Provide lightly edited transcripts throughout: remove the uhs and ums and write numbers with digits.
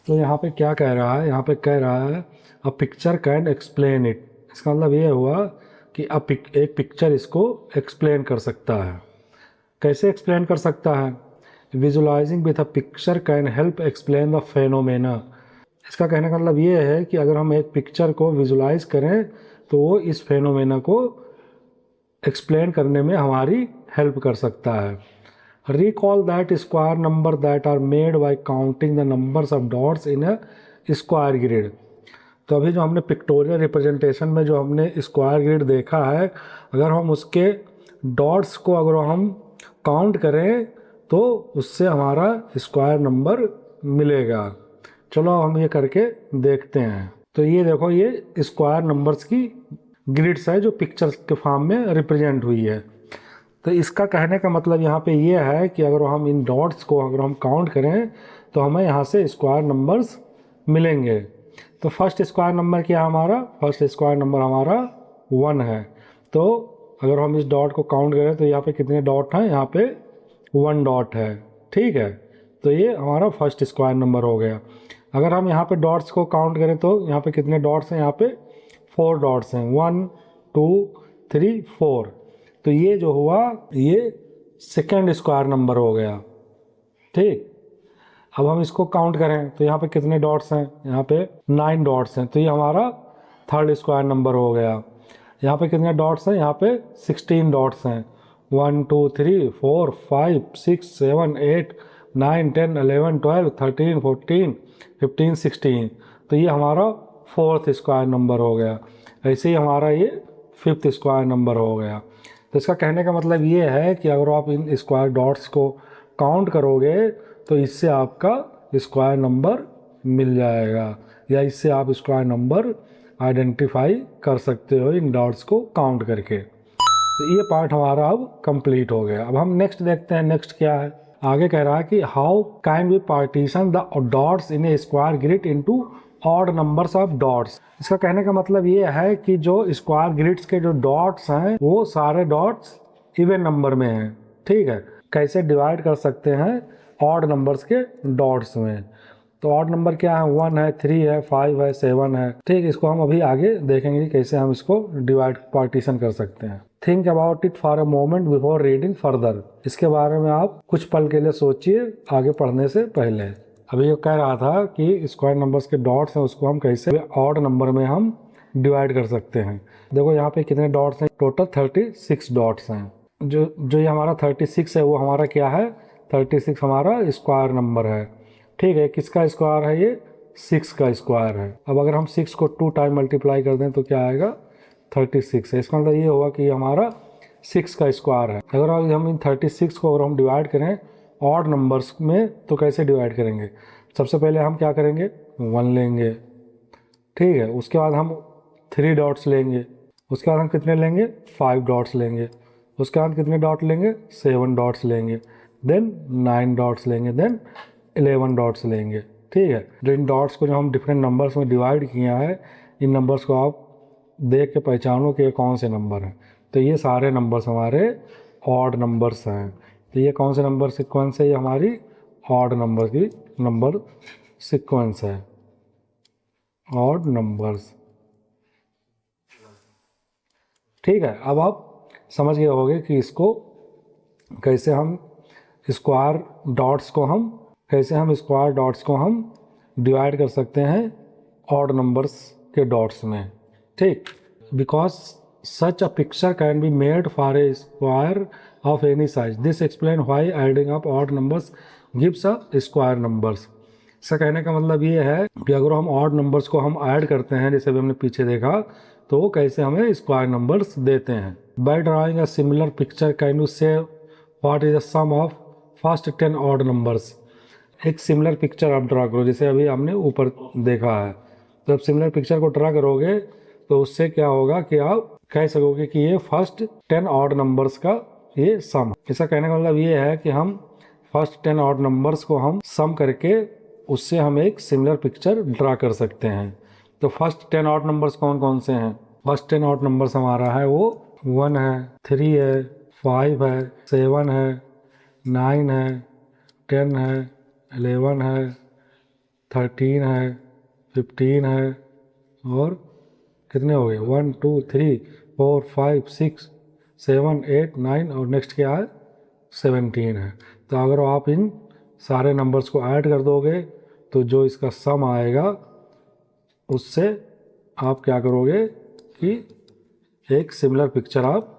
तो यहाँ पे क्या कह रहा है, यहाँ पे कह रहा है a picture can explain it. इसका मतलब ये हुआ कि एक पिक्चर इसको एक्सप्लेन कर सकता है। कैसे एक्सप्लेन कर सकता है? Visualising with a picture can help explain the phenomena. इसका कहने का मतलब ये है कि अगर हम एक पिक्चर को विजुलाइज करें तो वो इस फेनोमेना को एक्सप्लेन करने में हमारी हेल्प कर सकता है। Recall that square number that are made by counting the numbers of dots in a square grid. तो अभी जो हमने पिक्टोरियल रिप्रेजेंटेशन में जो हमने स्क्वायर ग्रिड देखा है, अगर हम उसके डॉट्स को अगर हम काउंट करें तो उससे हमारा स्क्वायर नंबर मिलेगा। चलो हम ये करके देखते हैं। तो ये देखो, ये स्क्वायर नंबर्स की ग्रिड्स है जो पिक्चर्स के फॉर्म में रिप्रेजेंट हुई है। तो इसका कहने का मतलब यहाँ पे ये है कि अगर हम इन डॉट्स को अगर हम काउंट करें तो हमें यहाँ से स्क्वायर नंबर्स मिलेंगे। तो फर्स्ट स्क्वायर नंबर क्या है हमारा? फर्स्ट स्क्वायर नंबर हमारा 1 है। तो अगर हम इस डॉट को काउंट करें तो यहाँ पे कितने डॉट हैं? यहाँ पे 1 डॉट है। ठीक है, तो ये हमारा फर्स्ट स्क्वायर नंबर हो गया। अगर हम यहाँ पे डॉट्स को काउंट करें तो यहाँ पे कितने डॉट्स हैं? यहाँ पे 4 डॉट्स हैं, 1 2 3 4। तो ये जो हुआ ये सेकेंड स्क्वायर नंबर हो गया। ठीक, अब हम इसको काउंट करें तो यहाँ पे कितने डॉट्स हैं? यहाँ पे 9 डॉट्स हैं, तो ये हमारा थर्ड स्क्वायर नंबर हो गया। यहाँ पे कितने डॉट्स हैं? यहाँ पे 16 डॉट्स हैं, 1 2 3 4 5 6 7 8 9 10 11 12 13 14 15 16। तो ये हमारा फोर्थ स्क्वायर नंबर हो गया। ऐसे ही हमारा ये फिफ्थ स्क्वायर नंबर हो गया। तो इसका कहने का मतलब ये है कि अगर आप इन स्क्वायर डॉट्स को काउंट करोगे तो इससे आपका स्क्वायर नंबर मिल जाएगा, या इससे आप स्क्वायर नंबर आइडेंटिफाई कर सकते हो इन डॉट्स को काउंट करके। तो ये पार्ट हमारा अब कंप्लीट हो गया। अब हम नेक्स्ट देखते हैं, नेक्स्ट क्या है। आगे कह रहा है कि how can we partition the dots in a square grid into odd numbers of dots. इसका कहने का मतलब ये है कि जो स्क्वायर ग्रिड्स के जो डॉट्स हैं वो सारे डॉट्स इवन नंबर में हैं। ठीक है, कैसे डिवाइड कर सकते हैं ऑड नंबर्स के डॉट्स में? तो ऑड नंबर क्या है? 1 है, 3 है, 5 है, 7 है। ठीक, इसको हम अभी आगे देखेंगे कैसे हम इसको डिवाइड पार्टीशन कर सकते हैं। Think about it for a moment before reading further. इसके बारे में आप कुछ पल के लिए सोचिए आगे पढ़ने से पहले। अभी ये कह रहा था कि स्क्वायर नंबर्स के डॉट्स हैं उसको हम कैसे ऑड नंबर में हम डिवाइड कर सकते हैं। देखो यहाँ पे कितने डॉट्स हैं? टोटल 36 डॉट्स हैं। जो ये हमारा 36 है वो हमारा क्या है? 36 हमारा स्क्वायर नंबर है। ठीक है, किसका स्क्वायर है? ये 6 का स्क्वायर है। अब अगर हम 6 को 2 टाइम मल्टीप्लाई कर दें तो क्या आएगा? 36 है। इसका मतलब ये होगा कि हमारा 6 का स्क्वायर है। अगर हम इन 36 को अगर हम डिवाइड करें ऑड नंबर्स में तो कैसे डिवाइड करेंगे? सबसे पहले हम क्या करेंगे? 1 लेंगे। ठीक है, उसके बाद हम 3 डॉट्स लेंगे। उसके बाद हम कितने लेंगे? 5 डॉट्स लेंगे। उसके बाद कितने डॉट लेंगे? 7 डॉट्स लेंगे। देन 9 डॉट्स लेंगे। देन 11 डॉट्स लेंगे। ठीक है, जो इन डॉट्स को जो हम डिफरेंट नंबर्स में डिवाइड किया है, इन नंबर्स को आप देख के पहचानो कि ये कौन से नंबर हैं। तो ये सारे नंबर्स हमारे ऑड नंबर्स हैं। तो ये कौन से नंबर सीक्वेंस है? ये हमारी ऑड नंबर की नंबर सीक्वेंस है, ऑड नंबर्स। ठीक है, अब आप समझ गए होंगे कि इसको कैसे हम स्क्वायर डॉट्स को हम डिवाइड कर सकते हैं ऑड नंबर्स के डॉट्स में। ठीक, because such a picture can be made for a square of any size. This explain why adding up odd numbers gives a square numbers. इसका कहने का मतलब ये है कि अगर हम ऑड नंबर्स को हम ऐड करते हैं, जैसे भी हमने पीछे देखा, तो वो कैसे हमें स्क्वायर नंबर्स देते हैं। By drawing a similar picture can you say what is the sum of first 10 odd numbers. एक सिमिलर पिक्चर आप ड्रा करो, जैसे अभी हमने ऊपर देखा है। तो अब सिमिलर पिक्चर को ड्रा करोगे तो उससे क्या होगा कि आप कह सकोगे कि ये फर्स्ट 10 ऑड नंबर्स का ये सम। इसका कहने का मतलब ये है कि हम फर्स्ट 10 ऑड नंबर्स को हम सम करके उससे हम एक सिमिलर पिक्चर ड्रा कर सकते हैं। तो फर्स्ट 10 ऑड नंबर्स कौन कौन से हैं? फर्स्ट 10 ऑड नंबर्स हमारा है वो 1 है, 3 है, 5 है, 7 है, 9 है, 10 है, 11 है, 13 है, 15 है, और कितने हो गए 1 2 3 4 5 6 7 8 9 और नेक्स्ट क्या है 17 है। तो अगर आप इन सारे नंबर्स को ऐड कर दोगे तो जो इसका सम आएगा उससे आप क्या करोगे कि एक सिमिलर पिक्चर आप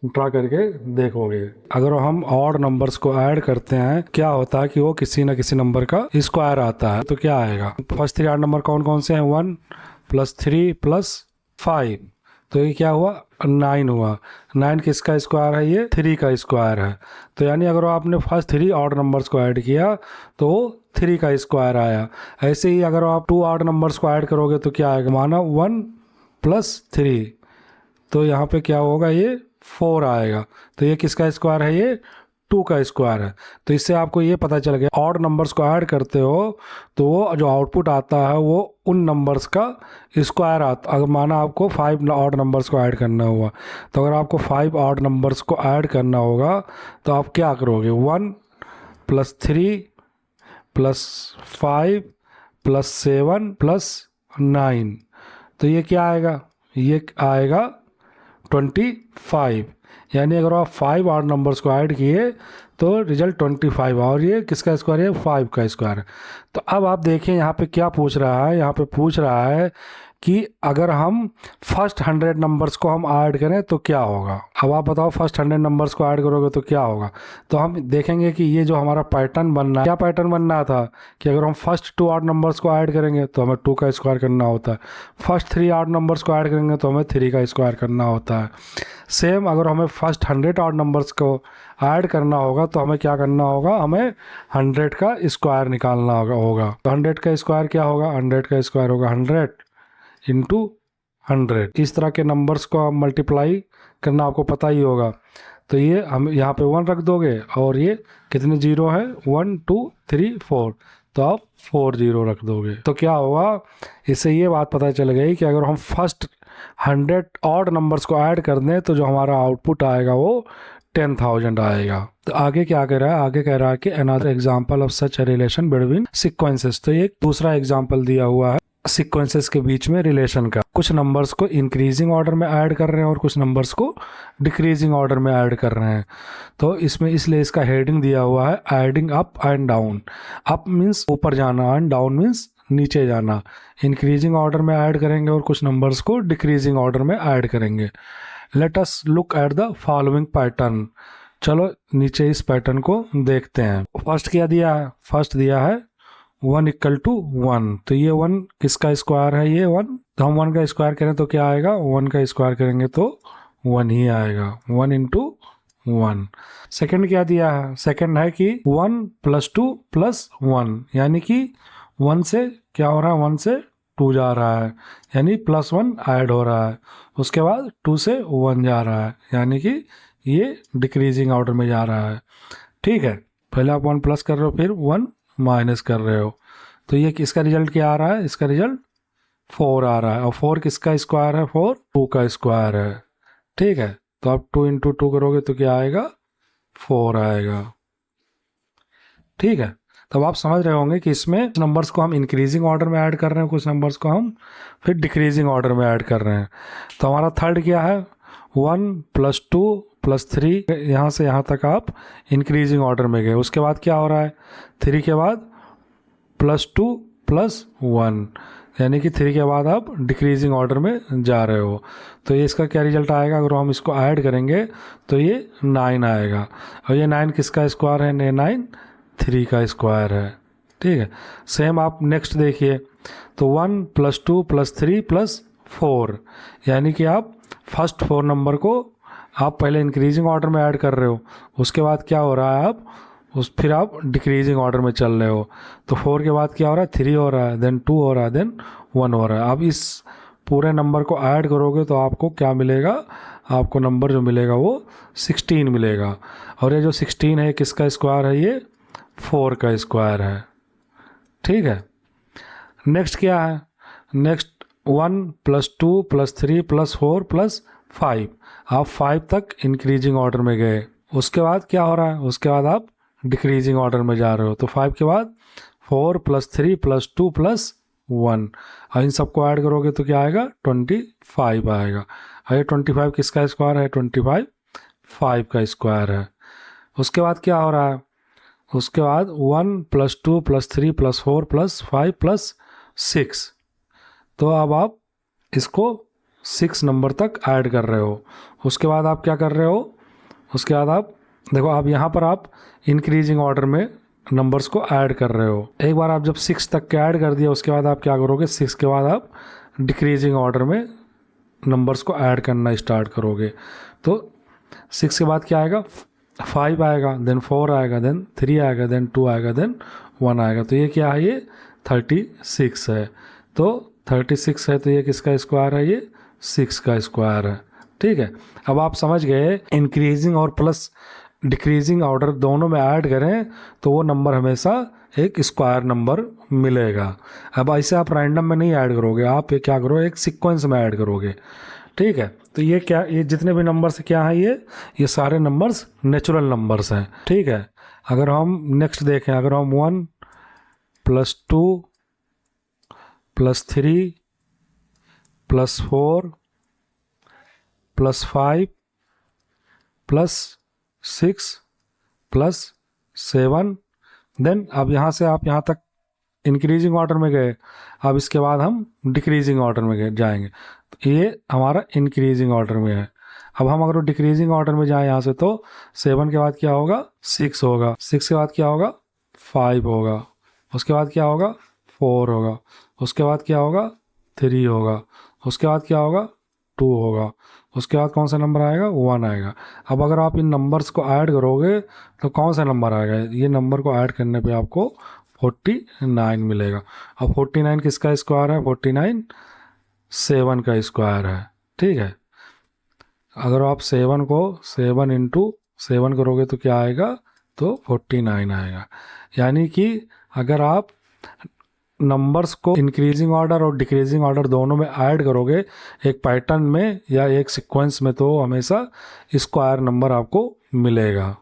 ड्रा करके देखोगे। अगर हम ऑड नंबर्स को ऐड करते हैं क्या होता है कि वो किसी ना किसी नंबर का स्क्वायर आता है। तो क्या आएगा, फर्स्ट 3 ऑड नंबर कौन कौन से हैं, 1 + 3 + 5, तो ये क्या हुआ 9 हुआ। 9 किसका स्क्वायर है, ये 3 का स्क्वायर है। तो यानी अगर आपने फर्स्ट 3 ऑड नंबर्स को ऐड किया तो 3 का स्क्वायर आया। ऐसे ही अगर आप 2 ऑड नंबर्स को ऐड करोगे तो क्या आएगा, माना 1 + 3, तो यहाँ पे क्या होगा, ये 4 आएगा। तो ये किसका स्क्वायर है, ये 2 का स्क्वायर है। तो इससे आपको ये पता चल गया ऑड नंबर्स को ऐड करते हो तो वो जो आउटपुट आता है वो उन नंबर्स का स्क्वायर आता। अगर माना आपको 5 ऑड नंबर्स को ऐड करना हुआ तो अगर आपको 5 ऑड नंबर्स को ऐड करना होगा तो आप क्या करोगे, 1 + 3 + 5 + 7 + 9, तो ये क्या आएगा, ये आएगा 25। यानी अगर आप 5 ऑड नंबर्स को ऐड किए तो रिजल्ट 25, और ये किसका स्क्वायर है, 5 का स्क्वायर है। तो अब आप देखें यहाँ पे क्या पूछ रहा है, यहाँ पे पूछ रहा है कि अगर हम फर्स्ट 100 नंबर्स को हम ऐड करें तो क्या होगा। अब आप बताओ फर्स्ट 100 नंबर्स को ऐड करोगे तो क्या होगा। तो हम देखेंगे कि ये जो हमारा पैटर्न बनना है, क्या पैटर्न बनना था कि अगर हम फर्स्ट 2 ऑड नंबर्स को ऐड करेंगे तो हमें 2 का स्क्वायर करना होता है, फर्स्ट 3 ऑड नंबर्स को ऐड करेंगे तो हमें 3 का स्क्वायर करना होता है। सेम अगर हमें फर्स्ट 100 ऑड नंबर्स को ऐड करना होगा तो हमें क्या करना होगा, हमें 100 का स्क्वायर निकालना होगा। तो 100 का स्क्वायर क्या होगा, 100 का स्क्वायर होगा 100 × 100। इस तरह के नंबर्स को आप मल्टीप्लाई करना आपको पता ही होगा। तो ये हम यहाँ पे 1 रख दोगे और ये कितने जीरो है, 1 2 3 4, तो आप 4 0 रख दोगे। तो क्या होगा, इससे ये बात पता चल गई कि अगर हम फर्स्ट 100 ऑड नंबर्स को ऐड कर दें तो जो हमारा आउटपुट आएगा वो 10,000 आएगा। तो आगे क्या कह रहा है, आगे कह रहा है कि another example of such a relation between sequences. तो ये दूसरा एग्जांपल दिया हुआ है सीक्वेंसेस के बीच में रिलेशन का। कुछ नंबर्स को इंक्रीजिंग ऑर्डर में ऐड कर रहे हैं और कुछ नंबर्स को डिक्रीजिंग ऑर्डर में ऐड कर रहे हैं। तो इसमें इसलिए इसका हेडिंग दिया हुआ है adding up and down. Up means ऊपर जाना एंड डाउन मीन्स नीचे जाना। इंक्रीजिंग ऑर्डर में ऐड करेंगे और कुछ नंबर्स को डिक्रीजिंग ऑर्डर में ऐड करेंगे। Let us look at the following pattern. चलो नीचे इस पैटर्न को देखते हैं। फर्स्ट क्या दिया है, फर्स्ट दिया है 1 = 1। तो ये 1 किसका स्क्वायर है, ये 1। तो हम 1 का स्क्वायर करें तो क्या आएगा, 1 का स्क्वायर करेंगे तो 1 ही आएगा, 1 × 1। सेकंड क्या दिया है, सेकंड है कि 1 + 2 + 1, यानी कि 1 से क्या हो रहा है, 1 से 2 जा रहा है, यानी +1 ऐड हो रहा है। उसके बाद 2 से 1 जा रहा है, यानी कि ये डिक्रीजिंग ऑर्डर में जा रहा है। ठीक है, पहले आप 1 प्लस कर रहे हो फिर 1 माइनस कर रहे हो। तो ये किसका रिजल्ट क्या आ रहा है, इसका रिजल्ट 4 आ रहा है। और 4 किसका स्क्वायर है, 4 2 का स्क्वायर है। ठीक है, तो आप 2 × 2 करोगे तो क्या आएगा, 4 आएगा। ठीक है, तब आप समझ रहे होंगे कि इसमें नंबर्स को हम इंक्रीजिंग ऑर्डर में ऐड कर रहे हैं, कुछ नंबर्स को हम फिर डिक्रीजिंग ऑर्डर में ऐड कर रहे हैं। तो हमारा थर्ड क्या है, 1 + 2 + 3, यहाँ से यहाँ तक आप इंक्रीजिंग ऑर्डर में गए। उसके बाद क्या हो रहा है, 3 के बाद +2 + 1, यानी कि 3 के बाद आप डिक्रीजिंग ऑर्डर में जा रहे हो। तो ये इसका क्या रिजल्ट आएगा, अगर हम इसको ऐड करेंगे तो ये 9 आएगा। और ये 9 किसका स्क्वायर है, 9 3 का स्क्वायर है। ठीक है, सेम आप नेक्स्ट देखिए, तो 1 + 2 + 3 + 4, यानी कि आप फर्स्ट 4 नंबर को आप पहले इंक्रीजिंग ऑर्डर में ऐड कर रहे हो। उसके बाद क्या हो रहा है, आप फिर आप डिक्रीजिंग ऑर्डर में चल रहे हो। तो 4 के बाद क्या हो रहा है, 3 हो रहा है, देन 2 हो रहा है, देन 1 हो रहा है। अब इस पूरे नंबर को ऐड करोगे तो आपको क्या मिलेगा, आपको नंबर जो मिलेगा वो 16 मिलेगा। और ये जो 16 है किसका स्क्वायर है, ये 4 का स्क्वायर है। ठीक है, नेक्स्ट क्या है, नेक्स्ट 1 + 2 + 3 + 4 + 5, आप 5 तक इंक्रीजिंग ऑर्डर में गए। उसके बाद क्या हो रहा है, उसके बाद आप डिक्रीजिंग ऑर्डर में जा रहे हो। तो 5 के बाद 4 + 3 + 2 + 1, और इन सबको ऐड करोगे तो क्या आएगा 25 आएगा। और ये 25 किसका स्क्वायर है, 25 5 का स्क्वायर है। उसके बाद क्या हो रहा है, उसके बाद 1 + 2 + 3 + 4 + 5 + 6, तो अब आप इसको 6 नंबर तक ऐड कर रहे हो। उसके बाद आप क्या कर रहे हो, उसके बाद आप देखो, अब यहाँ पर आप इंक्रीजिंग ऑर्डर में नंबर्स को ऐड कर रहे हो। एक बार आप जब 6 तक के ऐड कर दिया, उसके बाद आप क्या करोगे, 6 के बाद आप डिक्रीजिंग ऑर्डर में नंबर्स को ऐड करना स्टार्ट करोगे। तो 6 के बाद क्या आएगा, 5 आएगा, देन 4 आएगा, देन 3 आएगा, देन 2 आएगा, देन 1 आएगा। तो ये क्या है, ये 36 है। तो 36 है, तो ये किसका स्क्वायर है, ये 6 का स्क्वायर है। ठीक है, अब आप समझ गए इंक्रीजिंग और प्लस डिक्रीजिंग ऑर्डर दोनों में ऐड करें तो वो नंबर हमेशा एक स्क्वायर नंबर मिलेगा। अब ऐसे आप रैंडम में नहीं ऐड करोगे, आप ये क्या करो, एक सीक्वेंस में ऐड करोगे। ठीक है, तो ये क्या, ये जितने भी नंबर्स क्या हैं, ये सारे नंबर्स नेचुरल नंबर्स हैं। ठीक है, अगर हम नेक्स्ट देखें, अगर हम 1 + 2 + 3 + 4 + 5 + 6 + 7, देन अब यहाँ से आप यहाँ तक इंक्रीजिंग ऑर्डर में गए। अब इसके बाद हम डिक्रीजिंग ऑर्डर में जाएंगे। तो ये हमारा इंक्रीजिंग ऑर्डर में है। अब हम अगर डिक्रीजिंग ऑर्डर में जाएं यहाँ से, तो 7 के बाद क्या होगा, 6 होगा, 6 के बाद क्या होगा, 5 होगा, उसके बाद क्या होगा, 4 होगा, उसके बाद क्या होगा, 3 होगा, उसके बाद क्या होगा, 2 होगा, उसके बाद कौन सा नंबर आएगा, 1 आएगा। अब अगर आप इन नंबर्स को ऐड करोगे तो कौन सा नंबर आएगा, ये नंबर को ऐड करने पे आपको 49 मिलेगा। अब 49 किसका स्क्वायर है, 49 7 का स्क्वायर है। ठीक है, अगर आप 7 को 7 × 7 करोगे तो क्या आएगा, तो 49 आएगा। यानी कि अगर आप नंबर्स को इंक्रीजिंग ऑर्डर और डिक्रीजिंग ऑर्डर दोनों में ऐड करोगे एक पैटर्न में या एक सीक्वेंस में, तो हमेशा स्क्वायर नंबर आपको मिलेगा।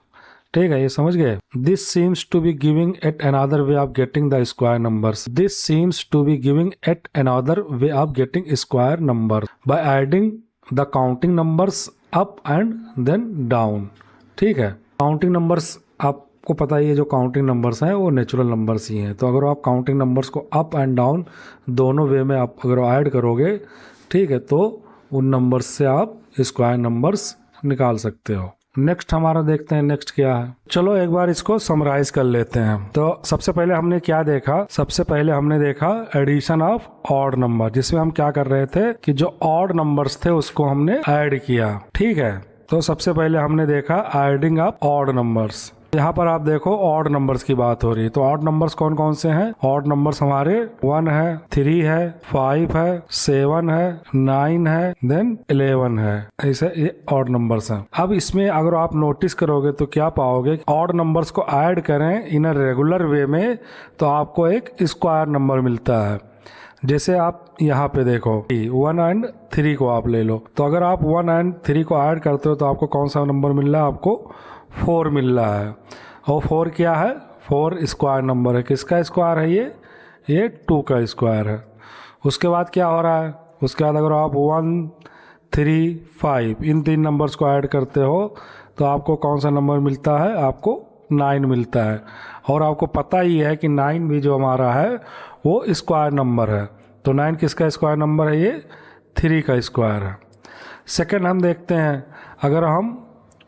ठीक है, ये समझ गए। This seems to be giving at another way of getting the square numbers. This seems to be giving at another way of getting square number by adding the counting numbers up and then down. ठीक है, counting numbers आपको पता ही है, जो counting numbers हैं वो natural numbers ही हैं। तो अगर आप काउंटिंग नंबर्स को अप एंड डाउन दोनों वे में आप अगर ऐड करोगे, ठीक है, तो उन नंबर्स से आप स्क्वायर नंबर्स निकाल सकते हो। नेक्स्ट हमारा देखते हैं, नेक्स्ट क्या है। चलो एक बार इसको समराइज कर लेते हैं। तो सबसे पहले हमने क्या देखा, सबसे पहले हमने देखा एडिशन ऑफ ऑड नंबर, जिसमें हम क्या कर रहे थे कि जो ऑड नंबर्स थे उसको हमने ऐड किया। ठीक है, तो सबसे पहले हमने देखा एडिंग ऑफ ऑड नंबर्स। यहाँ पर आप देखो ऑड नंबर्स की बात हो रही है। तो ऑड नंबर्स कौन कौन से हैं, ऑड नंबर्स हमारे 1 है, 3 है, 5 है, 7 है, 9 है, देन 11 है। ऐसे ये ऑड नंबर्स हैं। अब इसमें अगर आप नोटिस करोगे तो क्या पाओगे, ऑड नंबर्स को ऐड करें इन अ रेगुलर वे में तो आपको एक स्क्वायर नंबर मिलता है। जैसे आप यहाँ पे देखो 1 और 3 को आप ले लो, तो अगर आप 1 और 3 को ऐड करते हो तो आपको कौन सा नंबर मिल रहा है, आपको 4 मिल रहा है। और 4 क्या है, 4 स्क्वायर नंबर है। किसका स्क्वायर है, ये 2 का स्क्वायर है। उसके बाद क्या हो रहा है, उसके बाद अगर आप 1, 3, 5 इन 3 नंबर्स को ऐड करते हो तो आपको कौन सा नंबर मिलता है, आपको 9 मिलता है। और आपको पता ही है कि 9 भी जो हमारा है वो स्क्वायर नंबर है। तो 9 किसका स्क्वायर नंबर है, ये 3 का स्क्वायर है। सेकंड हम देखते हैं, अगर हम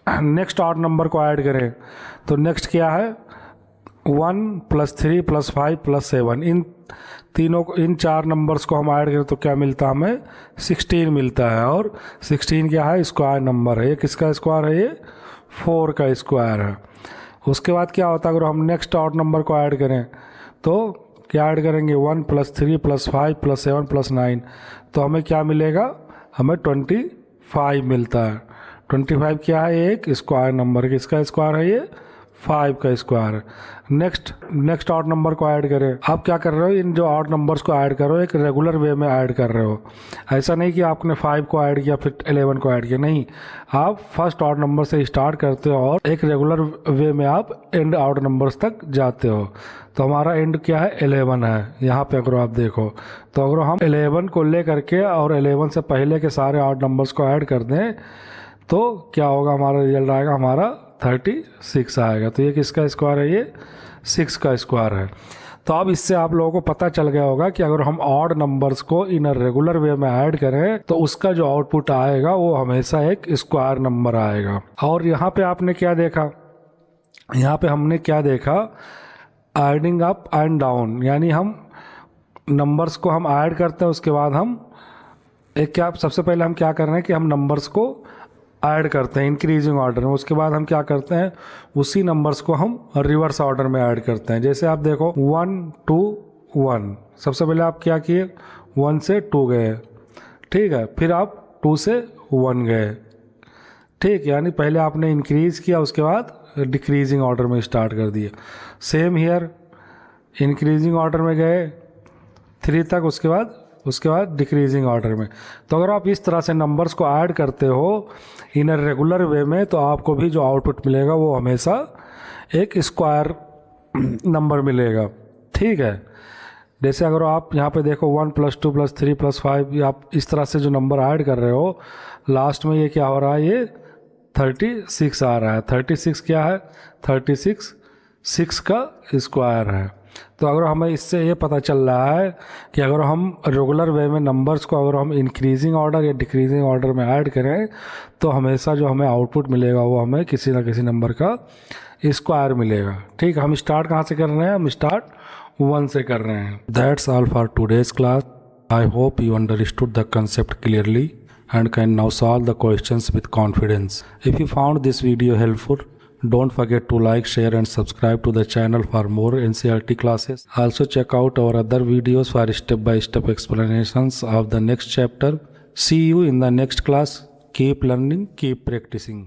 नेक्स्ट ऑड नंबर को ऐड करें तो नेक्स्ट क्या है, 1 + 3 + 5 + 7 इन तीनों को, इन 4 नंबर्स को हम ऐड करें तो क्या मिलता है, हमें 16 मिलता है। और 16 क्या है, स्क्वायर नंबर है। ये किसका स्क्वायर है, ये 4 का स्क्वायर है। उसके बाद क्या होता है, अगर हम नेक्स्ट ऑड नंबर को ऐड करें तो क्या ऐड करेंगे, 1 + 3 + 5 + 7 + 9, तो हमें क्या मिलेगा, हमें 25 मिलता है। 25 क्या है, एक स्क्वायर नंबर। किसका स्क्वायर है, ये 5 का स्क्वायर। नेक्स्ट ऑड नंबर को ऐड करें। आप क्या कर रहे हो, इन जो ऑड नंबर्स को ऐड कर रहे हो एक रेगुलर वे में ऐड कर रहे हो। ऐसा नहीं कि आपने 5 को ऐड किया फिर 11 को ऐड किया, नहीं, आप फर्स्ट ऑड नंबर से स्टार्ट करते हो और एक रेगुलर वे में आप एंड ऑड नंबर्स तक जाते हो। तो हमारा एंड क्या है, 11 है। यहाँ पे अगर आप देखो तो अगर हम 11 को ले करके और 11 से पहले के सारे ऑड नंबर्स को ऐड कर दें तो क्या होगा, हमारा रिजल्ट आएगा हमारा 36 आएगा। तो ये किसका स्क्वायर है, ये 6 का स्क्वायर है। तो अब इससे आप लोगों को पता चल गया होगा कि अगर हम ऑड नंबर्स को इन रेगुलर वे में ऐड करें तो उसका जो आउटपुट आएगा वो हमेशा एक स्क्वायर नंबर आएगा। और यहाँ पे आपने क्या देखा, यहाँ पे हमने क्या देखा, एडिंग अप एंड डाउन, यानी हम नंबर्स को हम ऐड करते हैं, उसके बाद हम सबसे पहले हम क्या कर रहे हैं कि हम नंबर्स को ऐड करते हैं इंक्रीजिंग ऑर्डर में, उसके बाद हम क्या करते हैं उसी नंबर्स को हम रिवर्स ऑर्डर में ऐड करते हैं। जैसे आप देखो 1 2 1, सबसे पहले आप क्या किए 1 से 2 गए, ठीक है, फिर आप 2 से 1 गए, ठीक, यानी पहले आपने इंक्रीज किया उसके बाद डिक्रीजिंग ऑर्डर में स्टार्ट कर दिया। सेम हियर, इंक्रीजिंग ऑर्डर में गए 3 तक, उसके बाद डिक्रीजिंग ऑर्डर में। तो अगर आप इस तरह से नंबर्स को ऐड करते हो इन अ रेगुलर वे में तो आपको भी जो आउटपुट मिलेगा वो हमेशा एक स्क्वायर नंबर मिलेगा, ठीक है। जैसे अगर आप यहाँ पे देखो 1 + 2 + 3 + 5, आप इस तरह से जो नंबर ऐड कर रहे हो लास्ट में ये क्या हो रहा है, ये 36 आ रहा है। 36 क्या है, 36 6 का स्क्वायर है। तो अगर हमें इससे ये पता चल रहा है कि अगर हम रेगुलर वे में नंबर्स को अगर हम इंक्रीजिंग ऑर्डर या डिक्रीजिंग ऑर्डर में ऐड करें तो हमेशा जो हमें आउटपुट मिलेगा वो हमें किसी ना किसी नंबर का स्क्वायर मिलेगा, ठीक। हम स्टार्ट कहाँ से कर रहे हैं, हम स्टार्ट 1 से कर रहे हैं। That's all for today's class. I hope you understood the concept clearly and can now solve the questions with confidence. If you found this video helpful, don't forget to like, share and subscribe to the channel for more NCERT classes. Also check out our other videos for step-by-step explanations of the next chapter. See you in the next class. Keep learning, keep practicing.